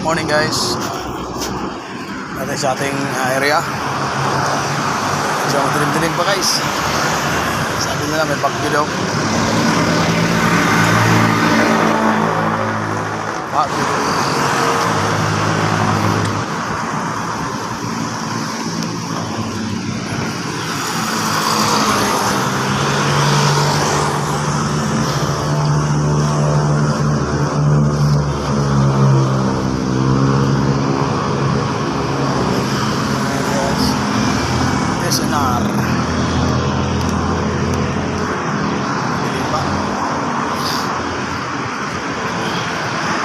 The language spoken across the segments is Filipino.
morning guys. Natin sa ating area. So madilim-dilim pa guys. Sabi nila may bagyo daw. SNR.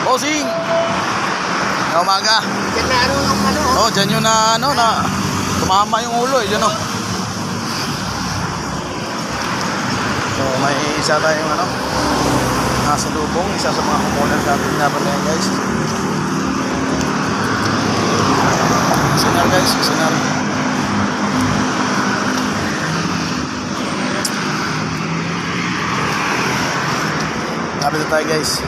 Bossing! Na umaga. Diyan na ano? Oh, dyan yun na tumama yung ulo eh, dyan oh. So, may isa tayong nasa lubong, isa sa mga component natin na pala yan guys. SNR guys, SNR. Lapit na tayo guys.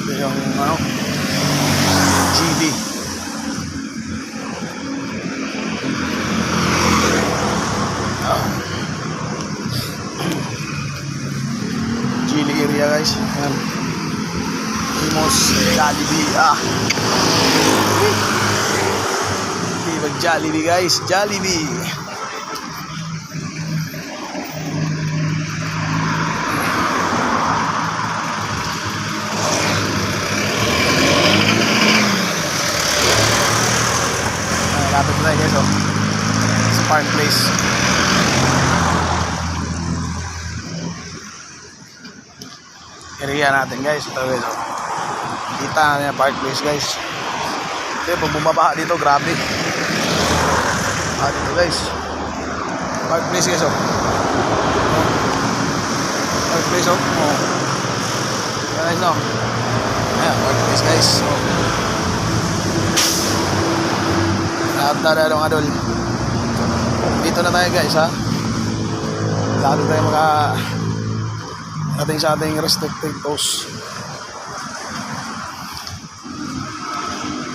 Ito yung GB. Gili area guys. Yan. Imos Jollibee. Ibig Jollibee guys. Jollibee. Lapit na tayo guys oh. Sa Park Place. Area natin guys. Ito guys oh. Kita na yung Park Place guys. Ito pag bumabaha dito grabe. Dito guys. Park Place guys oh. Park Place oh. Yan guys oh. Ayan Park Place guys oh. Dadalong adol. Dito na tayo guys ha. Lalo tayo ating sa ating respective post.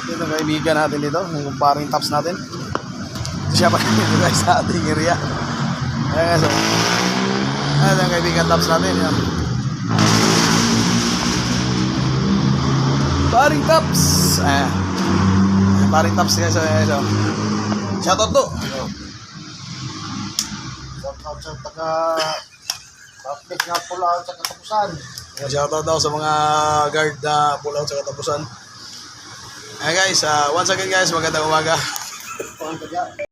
Ito kaibigan natin dito, yung paring tops natin. Ito siya pa dito guys sa ating area. Ayan guys. Ayan ang kaibigan tops natin. Yan. Paring tops. Ayan. Paring tops guys. Ayan. Shoutout to. Shoutout sa taga-public na Pulao sa Katapusan. Shoutout daw sa mga guard na Pulao sa Katapusan. Ayan guys, once again guys, magandang umaga.